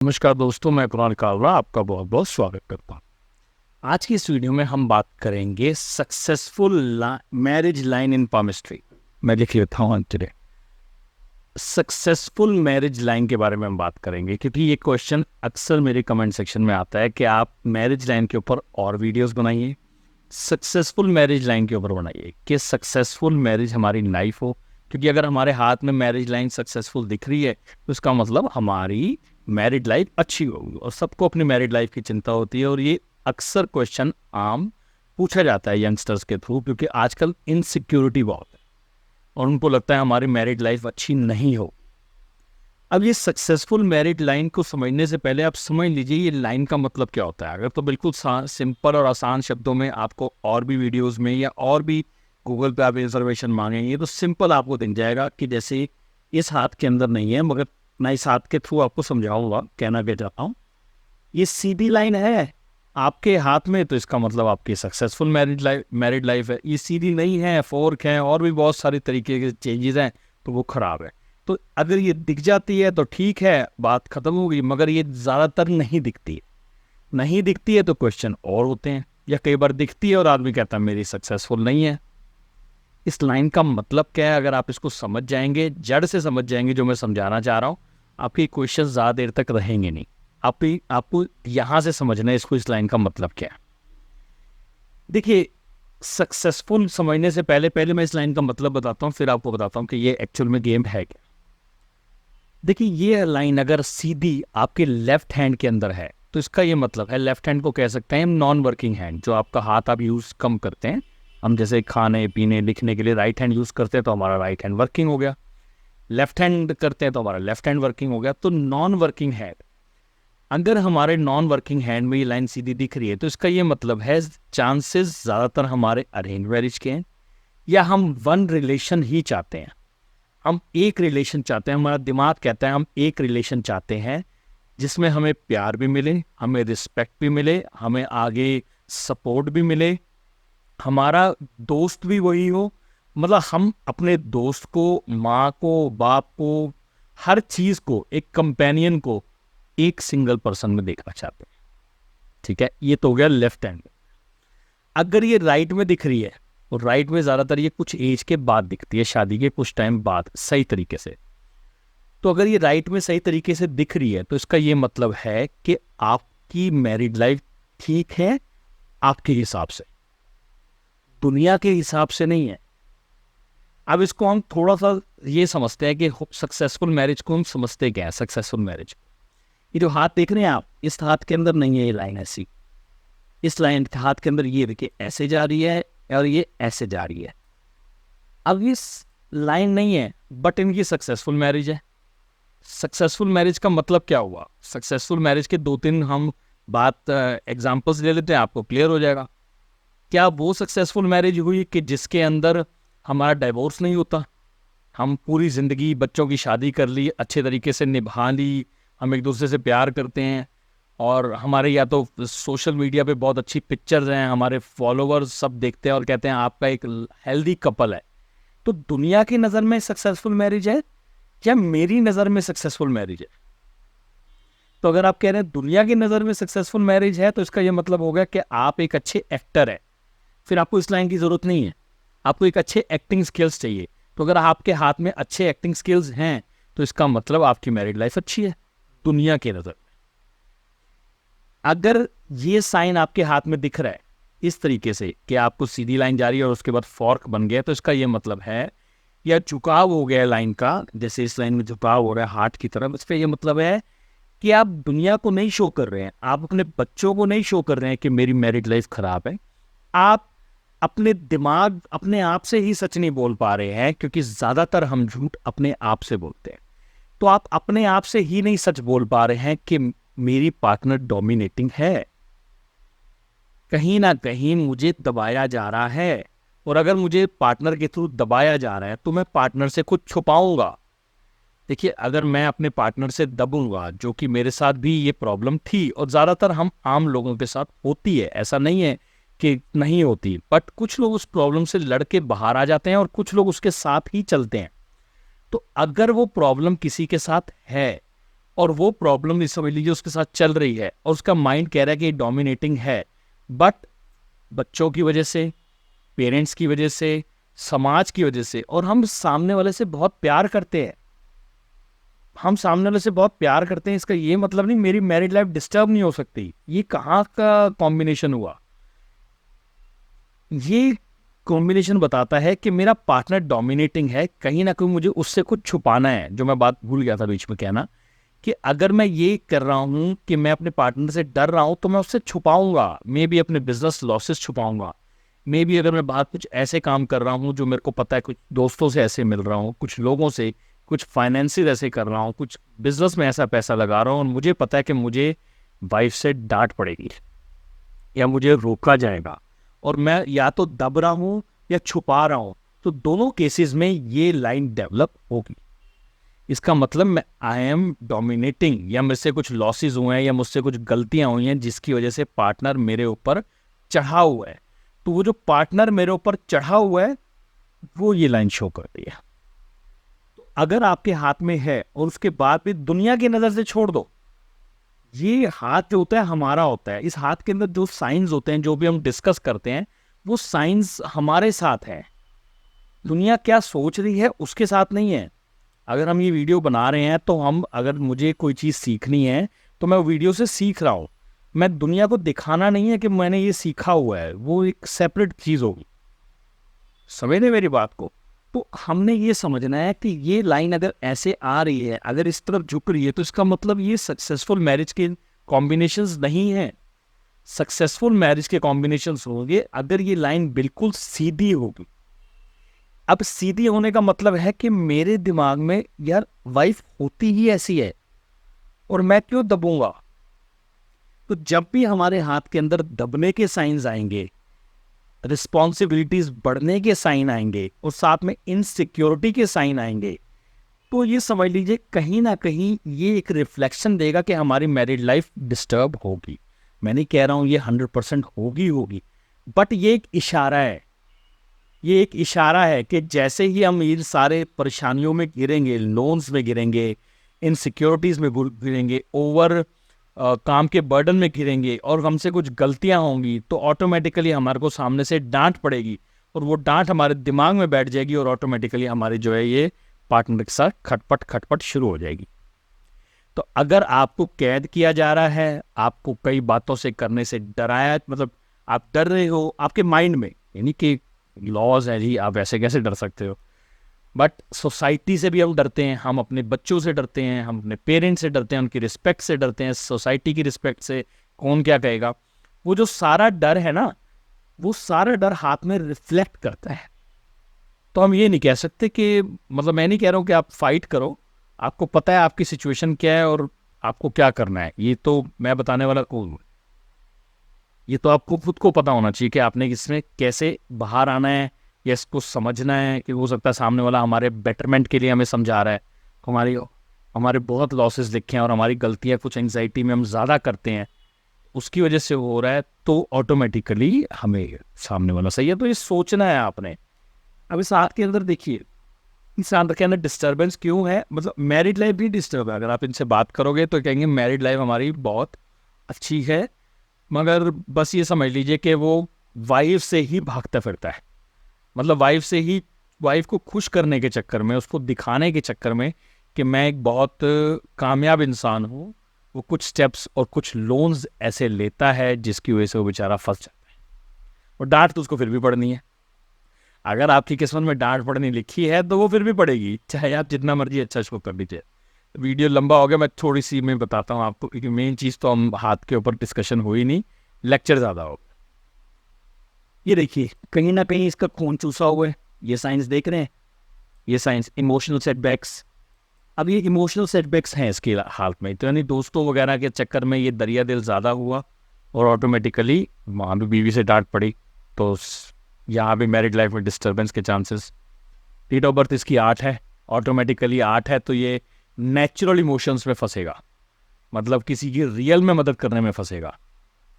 नमस्कार दोस्तों, मैं कुणाल कालरा आपका बहुत बहुत स्वागत करता हूँ। आज की इस वीडियो में हम बात करेंगे successful marriage line in palmistry. मैं लिख लेता हूँ टुडे। सक्सेसफुल मैरिज लाइन के बारे में हम बात करेंगे क्योंकि ये क्वेश्चन अक्सर मेरे कमेंट सेक्शन में आता है कि आप मैरिज लाइन के ऊपर और वीडियोस बनाइए, सक्सेसफुल मैरिज लाइन के ऊपर बनाइए कि सक्सेसफुल मैरिज हमारी लाइफ हो। क्योंकि अगर हमारे हाथ में मैरिज लाइन सक्सेसफुल दिख रही है तो इसका मतलब हमारी मैरिड लाइफ अच्छी होगी। और सबको अपनी मैरिड लाइफ की चिंता होती है और ये अक्सर क्वेश्चन आम पूछा जाता है यंगस्टर्स के थ्रू, क्योंकि आजकल इनसिक्योरिटी बहुत है और उनको लगता है हमारी मैरिड लाइफ अच्छी नहीं हो। अब ये सक्सेसफुल मैरिड लाइन को समझने से पहले आप समझ लीजिए ये लाइन का मतलब क्या होता है। अगर तो बिल्कुल सिंपल और आसान शब्दों में आपको और भी वीडियोस में या और भी गूगल पे आप इंफॉर्मेशन मांगेंगे तो सिंपल आपको दिख जाएगा कि जैसे इस हाथ के अंदर नहीं है, मगर मैं इस हाथ के थ्रू आपको समझाऊंगा, कहना क्या चाहता हूँ। ये सीधी लाइन है आपके हाथ में तो इसका मतलब आपकी सक्सेसफुल मैरिड लाइफ है। ये सीधी नहीं है, फोर्क है और भी बहुत सारे तरीके के चेंजेस हैं तो वो खराब है। तो अगर ये दिख जाती है तो ठीक है, बात खत्म होगी, मगर ये ज़्यादातर नहीं दिखती है। नहीं दिखती है तो क्वेश्चन और होते हैं, या कई बार दिखती है और आदमी कहता है मेरी सक्सेसफुल नहीं है। इस लाइन का मतलब क्या है, अगर आप इसको समझ जाएंगे, जड़ से समझ जाएंगे जो मैं समझाना चाह रहा हूँ, आपके क्वेश्चन ज़्यादा देर तक रहेंगे नहीं। आपको यहाँ से समझना है इसको, इस लाइन का मतलब क्या है। देखिए, सक्सेसफुल समझने से पहले पहले मैं इस लाइन का मतलब बताता हूँ, फिर आपको बताता हूँ कि ये एक्चुअल में गेम है क्या। देखिए, ये लाइन अगर सीधी आपके लेफ्ट हैंड के अंदर है तो इसका ये मतलब है, लेफ्ट हैंड को कह सकते हैं नॉन वर्किंग हैंड, जो आपका हाथ आप यूज़ कम करते हैं। हम जैसे खाने पीने लिखने के लिए राइट हैंड यूज़ करते हैं तो हमारा राइट हैंड वर्किंग हो गया, लेफ्ट हैंड करते हैं तो हमारा लेफ्ट हैंड वर्किंग हो गया। तो नॉन वर्किंग हैंड, अगर हमारे नॉन वर्किंग हैंड में ये लाइन सीधी दिख रही है तो इसका ये मतलब है चांसेस ज़्यादातर हमारे अरेंज मैरिज के हैं, या हम वन रिलेशन ही चाहते हैं। हम एक रिलेशन चाहते हैं, हमारा दिमाग कहता है हम एक रिलेशन चाहते हैं जिसमें हमें प्यार भी मिले, हमें रिस्पेक्ट भी मिले, हमें आगे सपोर्ट भी मिले, हमारा दोस्त भी वही हो। मतलब हम अपने दोस्त को, माँ को, बाप को, हर चीज़ को, एक कंपेनियन को एक सिंगल पर्सन में देखना चाहते हैं। ठीक है, ये तो हो गया लेफ्ट हैंड। अगर ये राइट में दिख रही है और राइट में ज़्यादातर ये कुछ एज के बाद दिखती है, शादी के कुछ टाइम बाद सही तरीके से। तो अगर ये राइट में सही तरीके से दिख रही है तो इसका ये मतलब है कि आपकी मैरिड लाइफ ठीक है आपके हिसाब से, दुनिया के हिसाब से नहीं है। अब इसको हम थोड़ा सा ये समझते हैं कि सक्सेसफुल मैरिज को हम समझते क्या है। सक्सेसफुल मैरिज, ये जो हाथ देख रहे हैं आप, इस हाथ के अंदर नहीं है ये लाइन ऐसी, इस लाइन के हाथ के अंदर ये देखिए ऐसे जा रही है और ये ऐसे जा रही है। अब ये लाइन नहीं है बट इनकी सक्सेसफुल मैरिज है। सक्सेसफुल मैरिज का मतलब क्या हुआ? सक्सेसफुल मैरिज के दो तीन हम बात एग्जांपल्स ले लेते हैं, आपको क्लियर हो जाएगा। क्या वो सक्सेसफुल मैरिज हुई कि जिसके अंदर हमारा डाइवोर्स नहीं होता, हम पूरी ज़िंदगी बच्चों की शादी कर ली, अच्छे तरीके से निभा ली, हम एक दूसरे से प्यार करते हैं और हमारे या तो सोशल मीडिया पे बहुत अच्छी पिक्चर्स हैं, हमारे फॉलोअर्स सब देखते हैं और कहते हैं आपका एक हेल्दी कपल है। तो दुनिया की नज़र में सक्सेसफुल मैरिज है या मेरी नज़र में सक्सेसफुल मैरिज है? तो अगर आप कह रहे हैं दुनिया की नज़र में सक्सेसफुल मैरिज है तो इसका यह मतलब हो गया कि आप एक अच्छे एक्टर हैं। फिर आपको इस लाइन की ज़रूरत नहीं है, आपको एक अच्छे एक्टिंग स्किल्स चाहिए। तो अगर आपके हाथ में अच्छे एक्टिंग स्किल्स हैं तो इसका मतलब आपकी मैरिड लाइफ अच्छी है दुनिया की नज़र में। अगर ये साइन आपके हाथ में दिख रहा है इस तरीके से कि आपको सीधी लाइन जा रही है और उसके बाद फॉर्क बन गया, तो इसका ये मतलब है, या झुकाव हो गया लाइन का, जैसे इस लाइन में झुकाव हो रहा है हार्ट की तरफ, इसका ये मतलब है कि आप दुनिया को नहीं शो कर रहे हैं, आप अपने बच्चों को नहीं शो कर रहे हैं कि मेरी मैरिड लाइफ खराब है। आप अपने दिमाग, अपने आप से ही सच नहीं बोल पा रहे हैं, क्योंकि ज़्यादातर हम झूठ अपने आप से बोलते हैं। तो आप अपने आप से ही नहीं सच बोल पा रहे हैं कि मेरी पार्टनर डोमिनेटिंग है, कहीं ना कहीं मुझे दबाया जा रहा है। और अगर मुझे पार्टनर के थ्रू दबाया जा रहा है तो मैं पार्टनर से कुछ छुपाऊंगा। देखिए, अगर मैं अपने पार्टनर से दबूंगा, जो कि मेरे साथ भी ये प्रॉब्लम थी और ज़्यादातर हम आम लोगों के साथ होती है, ऐसा नहीं है कि नहीं होती, बट कुछ लोग उस प्रॉब्लम से लड़ के बाहर आ जाते हैं और कुछ लोग उसके साथ ही चलते हैं। तो अगर वो प्रॉब्लम किसी के साथ है और वो प्रॉब्लम इस समझ लीजिए उसके साथ चल रही है और उसका माइंड कह रहा है कि डोमिनेटिंग है, बट बच्चों की वजह से, पेरेंट्स की वजह से, समाज की वजह से, और हम सामने वाले से बहुत प्यार करते हैं, हम सामने वाले से बहुत प्यार करते हैं, इसका ये मतलब नहीं मेरी मैरिड लाइफ डिस्टर्ब नहीं हो सकती। ये कहाँ का कॉम्बिनेशन हुआ? ये कॉम्बिनेशन बताता है कि मेरा पार्टनर डोमिनेटिंग है, कहीं ना कहीं मुझे उससे कुछ छुपाना है। जो मैं बात भूल गया था बीच में कहना, कि अगर मैं ये कर रहा हूं कि मैं अपने पार्टनर से डर रहा हूं तो मैं उससे छुपाऊंगा, मे बी अपने बिजनेस लॉसेस छुपाऊंगा, मे बी अगर मैं बाहर कुछ ऐसे काम कर रहा हूं जो मेरे को पता है, कुछ दोस्तों से ऐसे मिल रहा हूं, कुछ लोगों से, कुछ फाइनेंसिस ऐसे कर रहा हूं, कुछ बिजनेस में ऐसा पैसा लगा रहा हूं और मुझे पता है कि मुझे वाइफ से डांट पड़ेगी या मुझे रोका जाएगा, और मैं या तो दब रहा हूं या छुपा रहा हूं, तो दोनों केसेस में ये लाइन डेवलप होगी। इसका मतलब मैं आई एम डोमिनेटिंग, या मुझसे कुछ लॉसेस हुए हैं या मुझसे कुछ गलतियां हुई हैं जिसकी वजह से पार्टनर मेरे ऊपर चढ़ा हुआ है। तो वो जो पार्टनर मेरे ऊपर चढ़ा हुआ है वो ये लाइन शो करती है। तो अगर आपके हाथ में है और उसके बाद भी दुनिया की नजर से छोड़ दो, ये हाथ जो होता है हमारा होता है, इस हाथ के अंदर जो साइंस होते हैं, जो भी हम डिस्कस करते हैं, वो साइंस हमारे साथ है। दुनिया क्या सोच रही है उसके साथ नहीं है। अगर हम ये वीडियो बना रहे हैं तो हम, अगर मुझे कोई चीज़ सीखनी है तो मैं वीडियो से सीख रहा हूँ, मैं दुनिया को दिखाना नहीं है कि मैंने ये सीखा हुआ है, वो एक सेपरेट चीज़ होगी। समझ रहे मेरी बात को? तो हमने ये समझना है कि ये लाइन अगर ऐसे आ रही है, अगर इस तरफ झुक रही है, तो इसका मतलब ये सक्सेसफुल मैरिज के कॉम्बिनेशंस नहीं है। सक्सेसफुल मैरिज के कॉम्बिनेशंस होंगे अगर ये लाइन बिल्कुल सीधी होगी। अब सीधी होने का मतलब है कि मेरे दिमाग में यार वाइफ होती ही ऐसी है और मैं क्यों दबूंगा। तो जब भी हमारे हाथ के अंदर दबने के साइंस आएंगे, रिस्पॉन्सिबिलिटीज बढ़ने के साइन आएंगे और साथ में इनसिक्योरिटी के साइन आएंगे, तो ये समझ लीजिए कहीं ना कहीं ये एक रिफ्लेक्शन देगा कि हमारी मैरिड लाइफ डिस्टर्ब होगी। मैं नहीं कह रहा हूं ये 100% होगी, बट ये एक इशारा है। ये एक इशारा है कि जैसे ही हम इन सारे परेशानियों में गिरेंगे, लोन्स में गिरेंगे, इनसिक्योरिटीज़ में गिरेंगे, ओवर काम के बर्डन में गिरेंगे और हमसे कुछ गलतियां होंगी, तो ऑटोमेटिकली हमारे को सामने से डांट पड़ेगी और वो डांट हमारे दिमाग में बैठ जाएगी और ऑटोमेटिकली हमारी जो है ये पार्टनर के साथ खटपट खटपट शुरू हो जाएगी। तो अगर आपको कैद किया जा रहा है, आपको कई बातों से करने से डराया, मतलब आप डर रहे हो आपके माइंड में, यानी कि लॉज है जी, आप ऐसे कैसे डर सकते हो, बट सोसाइटी से भी हम डरते हैं, हम अपने बच्चों से डरते हैं, हम अपने पेरेंट्स से डरते हैं, उनकी रिस्पेक्ट से डरते हैं, सोसाइटी की रिस्पेक्ट से, कौन क्या कहेगा। वो जो सारा डर है ना, वो सारा डर हाथ में रिफ्लेक्ट करता है। तो हम ये नहीं कह सकते कि, मतलब मैं नहीं कह रहा हूँ कि आप फाइट करो, आपको पता है आपकी सिचुएशन क्या है और आपको क्या करना है, ये तो मैं बताने वाला कौन हूँ। ये तो आपको खुद को पता होना चाहिए कि आपने इसमें कैसे बाहर आना है या इसको समझना है कि हो सकता है सामने वाला हमारे बेटरमेंट के लिए हमें समझा रहा है, हमारी हमारे बहुत लॉसेस लिखे हैं और हमारी गलतियां कुछ एंग्जाइटी में हम ज़्यादा करते हैं, उसकी वजह से हो रहा है, तो ऑटोमेटिकली हमें सामने वाला सही है। तो ये सोचना है आपने। अब इस हाथ के अंदर देखिए, इस हाथ के अंदर डिस्टर्बेंस क्यों है, मतलब मैरिड लाइफ भी डिस्टर्ब है। अगर आप इनसे बात करोगे तो कहेंगे मैरिड लाइफ हमारी बहुत अच्छी है, मगर बस ये समझ लीजिए कि वो वाइफ से ही भागता फिरता है। मतलब वाइफ से ही, वाइफ को खुश करने के चक्कर में, उसको दिखाने के चक्कर में कि मैं एक बहुत कामयाब इंसान हूँ, वो कुछ स्टेप्स और कुछ लोन्स ऐसे लेता है जिसकी वजह से वो बेचारा फंस जाता है। और डांट तो उसको फिर भी पड़नी है। अगर आपकी किस्मत में डांट पड़नी लिखी है तो वो फिर भी पड़ेगी, चाहे आप जितना मर्जी अच्छा शो कर लीजिए। वीडियो लंबा हो गया, मैं थोड़ी सी मैं बताता हूँ आपको, क्योंकि मेन चीज़ तो हम हाथ के ऊपर डिस्कशन हो ही नहीं, लेक्चर ज़्यादा हो। ये देखिए कहीं ना कहीं इसका खून चूसा हुआ है, ये साइंस देख रहे हैं, ये साइंस इमोशनल सेटबैक्स। अब ये इमोशनल सेटबैक्स हैं इसके हाल में, तो यानी दोस्तों वगैरह के चक्कर में ये दरिया दिल ज़्यादा हुआ और ऑटोमेटिकली वहाँ भी बीवी से डांट पड़ी, तो यहाँ भी मैरिड लाइफ में डिस्टर्बेंस के चांसेस। डेट ऑफ बर्थ इसकी 8 है, ऑटोमेटिकली 8 है, तो ये नेचुरल इमोशंस में फंसेगा, मतलब किसी की रियल में मदद करने में फंसेगा।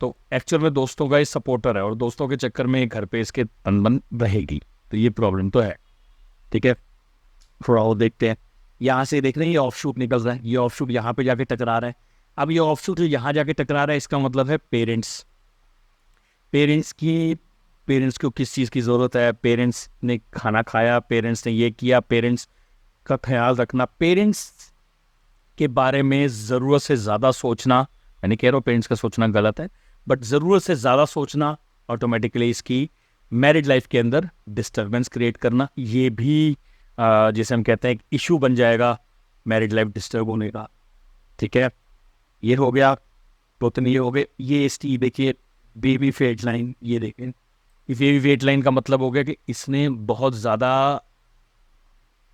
तो एक्चुअल में दोस्तों का ये सपोर्टर है और दोस्तों के चक्कर में घर पे इसके तन बन रहेगी, तो ये प्रॉब्लम तो है। ठीक है, थोड़ा और देखते हैं। यहाँ से देख रहे हैं ये ऑफ शूट निकल रहा है, ये ऑफ शूट यहाँ पे जाके टकरा रहा है। अब ये ऑफ शूट जो यहाँ जाके टकरा रहा है इसका मतलब है पेरेंट्स। पेरेंट्स को किस चीज़ की ज़रूरत है, पेरेंट्स ने खाना खाया, पेरेंट्स ने ये किया, पेरेंट्स का ख्याल रखना। पेरेंट्स के बारे में ज़रूरत से ज़्यादा सोचना, मैं नहीं कह रहा हूँ पेरेंट्स का सोचना गलत है, बट ज़रूरत से ज़्यादा सोचना ऑटोमेटिकली इसकी मैरिज लाइफ के अंदर डिस्टर्बेंस क्रिएट करना, ये भी जैसे हम कहते हैं एक इशू बन जाएगा मैरिज लाइफ डिस्टर्ब होने का। ठीक है, ये हो गया, तो ये हो गए। ये इसकी देखिए बेबी फेट लाइन, ये देखें, इस बेबी फेट लाइन का मतलब हो गया कि इसने बहुत ज़्यादा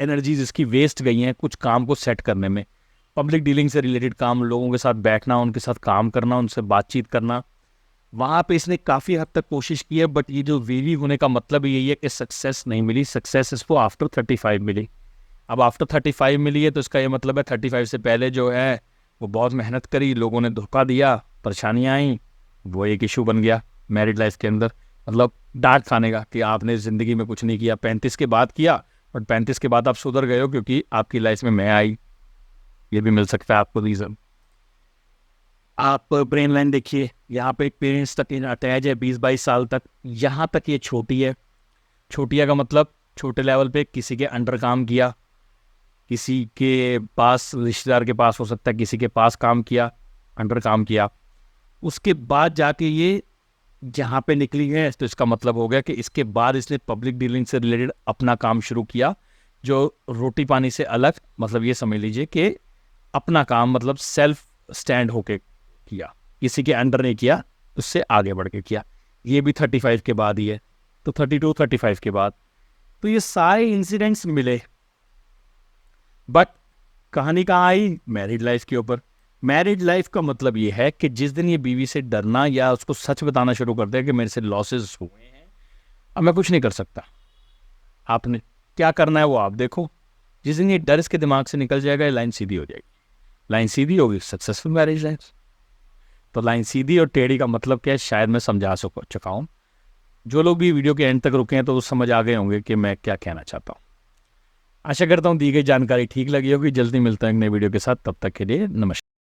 एनर्जीज इसकी वेस्ट गई हैं कुछ काम को सेट करने में, पब्लिक डीलिंग से रिलेटेड काम, लोगों के साथ बैठना, उनके साथ काम करना, उनसे बातचीत करना, वहाँ पे इसने काफ़ी हद तक कोशिश की है। बट ये जो वेवी होने का मतलब यही है कि सक्सेस नहीं मिली, सक्सेस इसको आफ्टर 35 मिली। अब आफ्टर 35 मिली है तो इसका ये मतलब है 35 से पहले जो है वो बहुत मेहनत करी, लोगों ने धोखा दिया, परेशानियाँ आई, वो एक इशू बन गया मैरिड लाइफ के अंदर। मतलब डांट खाने का कि आपने ज़िंदगी में कुछ नहीं किया, 35 के बाद किया, बट 35 के बाद आप सुधर गए हो क्योंकि आपकी लाइफ में मैं आई। ये भी मिल सकता है आपको रीज़न। आप ब्रेन लाइन देखिए, यहाँ पे एक पेरेंट्स तक अटैच है 20-22 साल तक, यहाँ तक ये छोटी है। छोटिया का मतलब छोटे लेवल पे किसी के अंडर काम किया, किसी के पास, रिश्तेदार के पास हो सकता है, किसी के पास काम किया, अंडर काम किया। उसके बाद जाके ये जहाँ पे निकली है तो इसका मतलब हो गया कि इसके बाद इसने पब्लिक डीलिंग से रिलेटेड अपना काम शुरू किया, जो रोटी पानी से अलग, मतलब ये समझ लीजिए कि अपना काम, मतलब सेल्फ स्टैंड होके किया, किसी के अंडर नहीं किया, उससे आगे बढ़ के किया। ये भी 35 के बाद ही है, तो 32-35 के बाद। तो ये सारे इंसिडेंट्स मिले, बट कहानी कहाँ आई? मैरिड लाइफ के ऊपर। मैरिज लाइफ का मतलब ये है कि जिस दिन ये बीवी से डरना या उसको सच बताना शुरू कर दिया कि मेरे से लॉसेस हुए हैं, अब मैं कुछ नहीं कर सकता, आपने क्या करना है वो आप देखो। जिस दिन ये डर इसके दिमाग से निकल जाएगा, ये लाइन सीधी हो जाएगी। लाइन सीधी होगी, सक्सेसफुल मैरिज लाइफ। तो लाइन सीधी और टेढ़ी का मतलब क्या है, शायद मैं समझा चुका हूँ। जो लोग भी वीडियो के एंड तक रुके हैं तो वो समझ आ गए होंगे कि मैं क्या कहना चाहता हूँ। आशा करता हूँ दी गई जानकारी ठीक लगी होगी। जल्दी मिलता है एक नई वीडियो के साथ, तब तक के लिए नमस्कार।